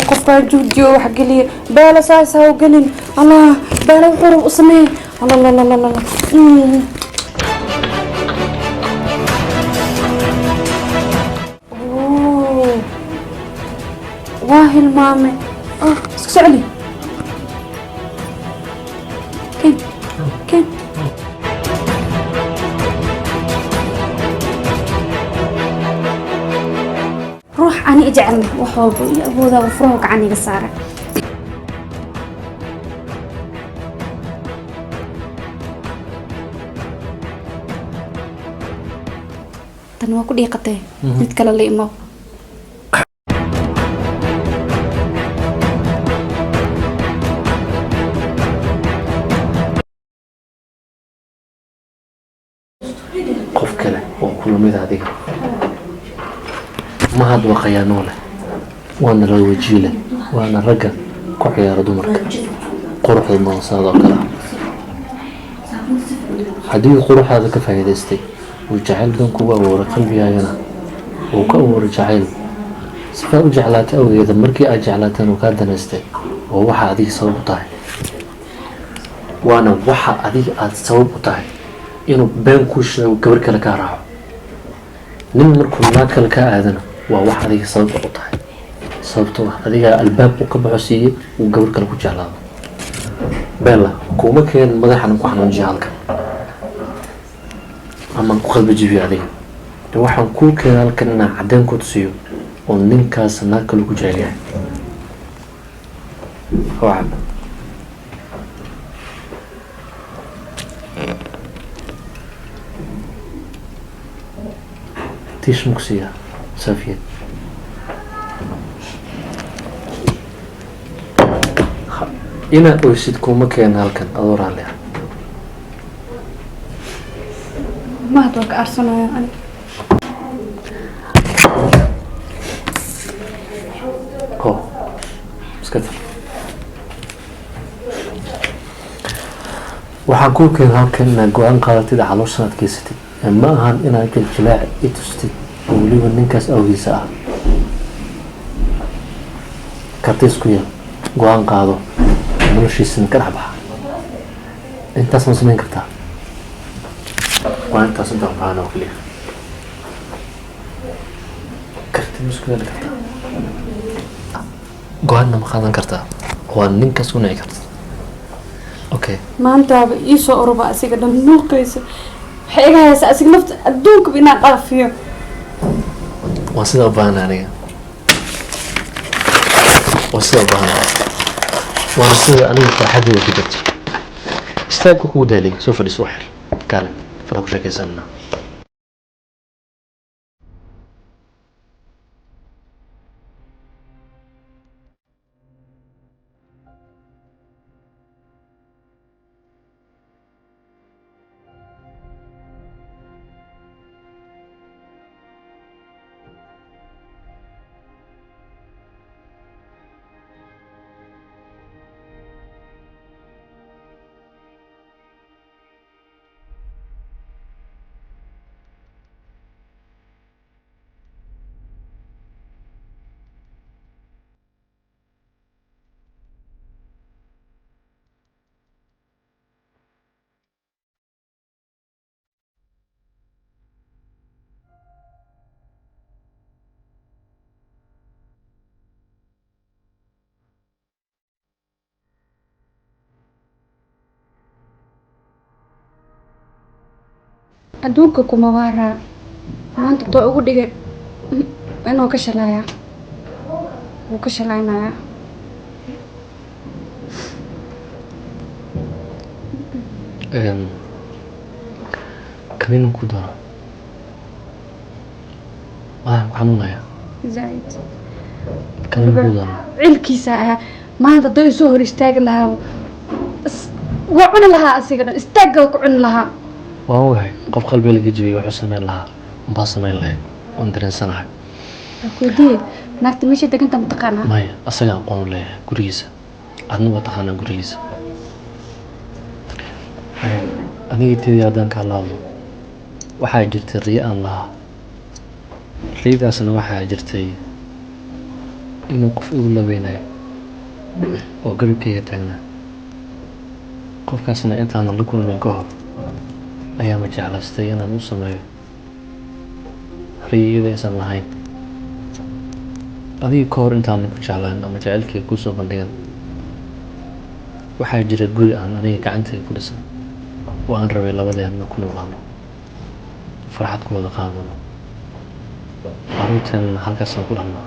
قفا جوديو حق لي بالا ساسا وقلن الله بالا وحرم اسمي الله الله الله الله اوه واهي المامي سعلي كيف روح أنا اجعلني وحوض أبوذا وفروك عني قصارة تنوى كل يقطع نتكلم اللي إمو قف كله وكل ميت هذه ما هاد وقيانوله وانا لو وجيله وانا رجع كحيا ردمرك قروح المنصات وكذا هذه قروح هذا كفاية دستي وجعل دون كوا ورقم بيا هنا وكوا جعل سفاء جعلات أو إذا مركي أجعلاتن وكان دنستي ووحى هذه صوب طاي وانا وحى هذه صوب طاي إنه بين كوش وكبر كلا كراعه نمركم ما كلا كأذنه وواحد هذه صوب طاي صوبته هذه الباب وكبحسيه وكبر كلا كجعلان بلا كوما كان مدحنا كوحنا نجعلك أما قلب جيبي عليه waxaan ku keenay halkan inaan cadeen ku tusiyo oo ninkaas naaka lagu jecel yahay waxa tiish muksiya safiya ina oysid kuma keenay halkan adoo raali ما أتوقع أرسنال يعني waxaan ku keenay halkan inaad go-aan qaadatid calooshan aad geysatid ma ahan inaad jiljilaac i tustid oo weliba ninkaas awgiisa ah kartiis ku yeel go-aan qaado noloshiisana ka dhex baxa intaas ma samayn kartaa waa intaas inta baahan oo keliya karti ma isku yeeli kartaa go-aanna ma qaadan kartaa waa ninkaas u nici karta اوكي ما انت يسو اوروبا اسيغا دم نوقيس حيغاس اسيغ نفط ادونك بينا قافيو واسيدا بانا انيغا واسيدا بانا واسيدا انيغا فرحتي وكجت استاغو كو دالي سوف لي سوحل قال فرق شكيسنا adduunka kuma waaraa maanta too ugu dhigay inuu ka shalaaya wuu ka shalaynaya كمين كودارا حنونايا زايد كمين كودارا cilkiisa maanta day soo hor istaag lahaa waa cun lahaa asiga istaag ku cun lahaa واوهي قف قلبي اللي جيبي وحسن لها مباصمين لها وندرين سنة كودي ناكت ماشي دك انت متقانا ماي أصلا قوم لها قريسة أنا بتقانا قريسة أنا قلت يا دانك الله waxaa jirtay riyo aan lahaa riyadaasna waxaa jirtay inuu qof igu labeynayo oo garabkayga taagnaa. qofkaasna intaanan la kulmin ka hor ayaa ma jeclaystay inaan u sameeyo riyada aysan lahayn. adiga ka hor intaanan ku jeclaan ama jacaylkayga kusoo bandhigan waxaa jira guri aan aniga gacantayda ku dhisan oo aan rabay labadeena ku noolaano, farxad ku wada qaadano, carruurteena halkaasaan ku dhalno.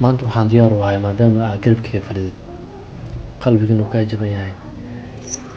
maanta waxaan diyaar u ahay maadaama aad garabkayga fadhidid, qalbigiinu kaa jaban yahay,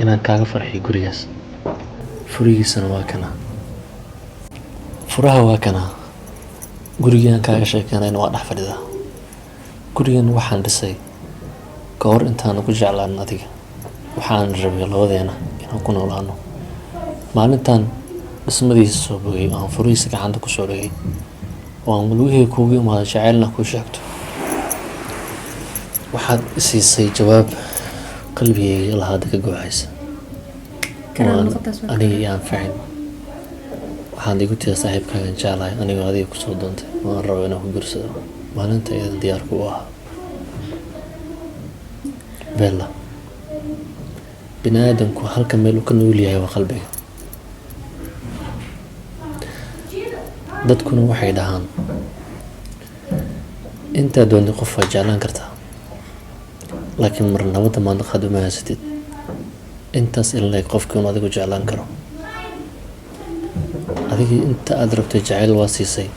inaan kaaga farxiyo gurigaas. furihiisana waa kana, furaha waa kana. gurigii aan kaaga sheekeynayna waa dhex fadhidaa. gurigan waxaan dhisay ka hor intaana ku jeclaan adiga. waxaan rabay labadeena inaan ku noolaano. maalintan dhismadiisa soo bogay oo aan furihiisa gacanta ku soo dhigay oo aan walwihii kuugu imaado jacaylna kuu sheegto, waxaad isiisay jawaab qalbigayga lahaada ka gooxaysa aniga iyo anfacin. waxaad igu tiri saaxiibkaagan jeclahay anigoo adiga kusoo doontay oo aan rabo inaan ku guursado. maalinta iyadan diyaarku u ahaa. bella, bini aadamku halka meel uu ka nool yahay waa qalbiga. dadkuna waxay dhahaan intaa doonta qof waa jeclaan kartaa, laakiin mar nabadda maandaqaad uma haysatid intaas in la eg qofkii un adigu jeclaan karo. adigii inta aad rabtay jacayl waa siisay,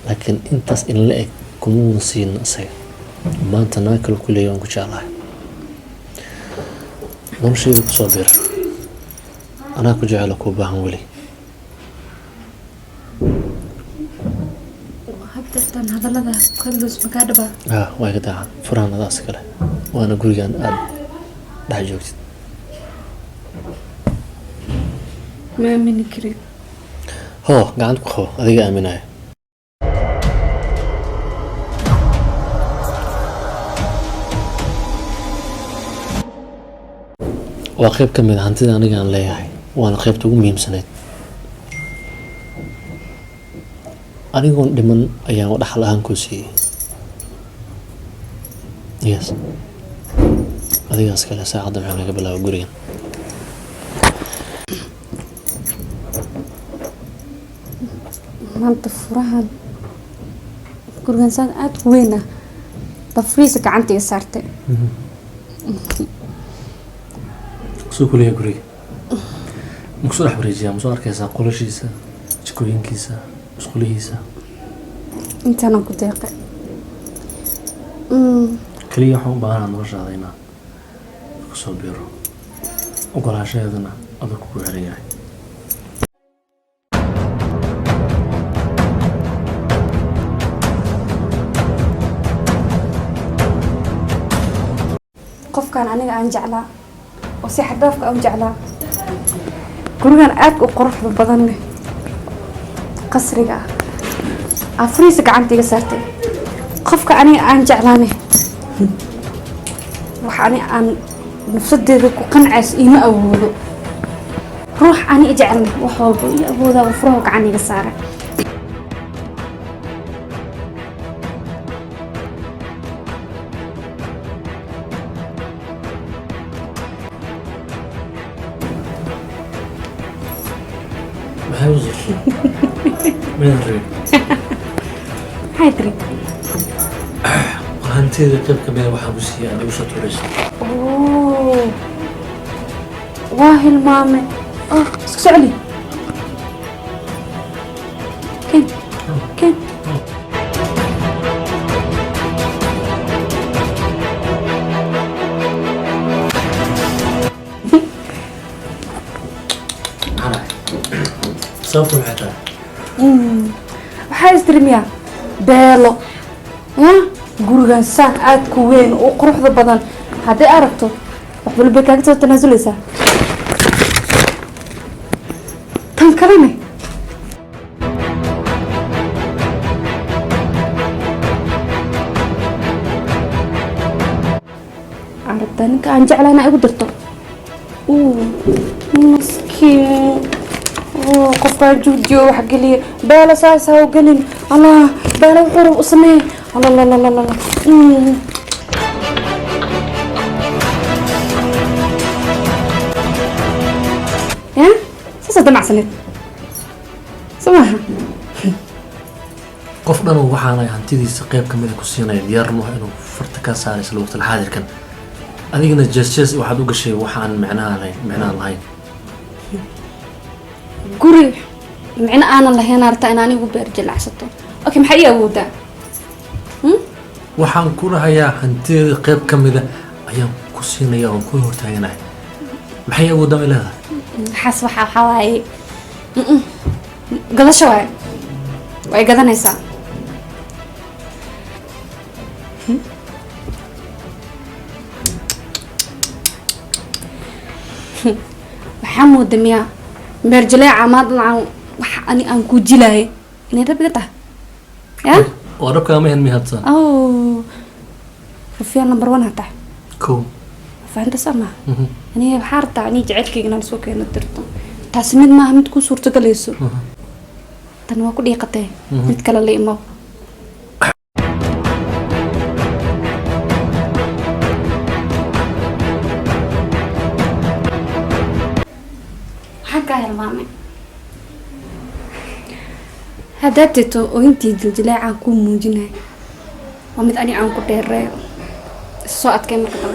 laakiin intaas in la eg kumuuna siin isaga. maanta naa kale ku leeya waan ku jeclahay. noloshayda kusoo bir, anaa ku jecelo kuu baahan weli. hadalada kadus makaa dhabaa. waa iga daacan. furahan adaas kale, waana gurigan aad dhex joogtid. ma aamini karin. hoo gacanta ku qabo, adiga aaminaya. waa qayb ka mid a hantida aniga aan leeyahay, waana qaybta ugu muhiimsanayd. anigoon dhiman ayaan dhaxal ahaan kuu siiyey. yes, adigaas kale saacadda maxaa laga bilaabo gurigan. maanta furahan gurigan saan aada ku weyn ah baa furihiisa gacanta iga saartay. soo kuleeya guriga makusoo dhex wareejiyaa, masoo arkaysaa qolashiisa, jikooyinkiisa, musqulihiisa. intaanaan ku deeqay. keliya waxaan u baahanaa noloshaada inaad kusoo biiro, ogolaanshaheedana adag kugu xiran yahay. qofkan aniga aan jeclaa oo si xadaafka aan jeclaa, gurigan aadka u quruxda badan leh, qasriga ah furihiisa gacanta iga saartay. qofka aniga aan jeclaane waxa ani aan nafsadeeda ku qancayso iima awoodo. ruux ani jecelna wax walba ii awoodaa oo furaha gacan iga saaray. maxay tiri? hanteeda qayb ka mida waxaan ku siiyay adigu soo tuurayso. waa hilmaame. isku socli ken ken. sababta maxay tahay? waxaa istirmiyaa beelo gurigan saan aad ku weyn oo quruxda badan hadday aragto wax walba kaaga soo tanaasuleysaa. tan kalene aragtaa ninka aan jeclaa inaa igu dirto. maskiin qof baa juudiyo wax geliya beela saas ha u gelin allah beela qurub u samee allah la la la ya sasa damacsaneed samaha qof dhan waxaanay hantidiisa qayb ka mid ah ku siinaya diyaar ma aha inuu farta ka saaro isla waqti xaadirkan adigana jees waxaad u gashay waxaan macnaha lahayn guri micna aanan lahayn arta in anigu beer jilacsato okay maxay awoodaa waxaan ku rahayaa hantideeda qayb ka mid ah ayaan ku siinaya oo ku hortaaganahay maxay awoodaa ilaada xas waxa waaye gadasho way gadanaysaa waxaa mooda miyaa beer jaleeca maad lacan wax ani aan ku jilahay inay rabiga tahay ya oo rabka ma hen mi hadsa rufiya number 1 hata ko faanta sama ani waxaa rabtaa ani jecelkayga inaan soo keeno dirto taasi mid maaha mid ku suurto galayso tan waa ku dhiiqatay mid kale la imo حقا يا مامي هداتتو وانتي جلجلاعة كون موجنة ومد أني عنكو دير سوء أتكي مركبا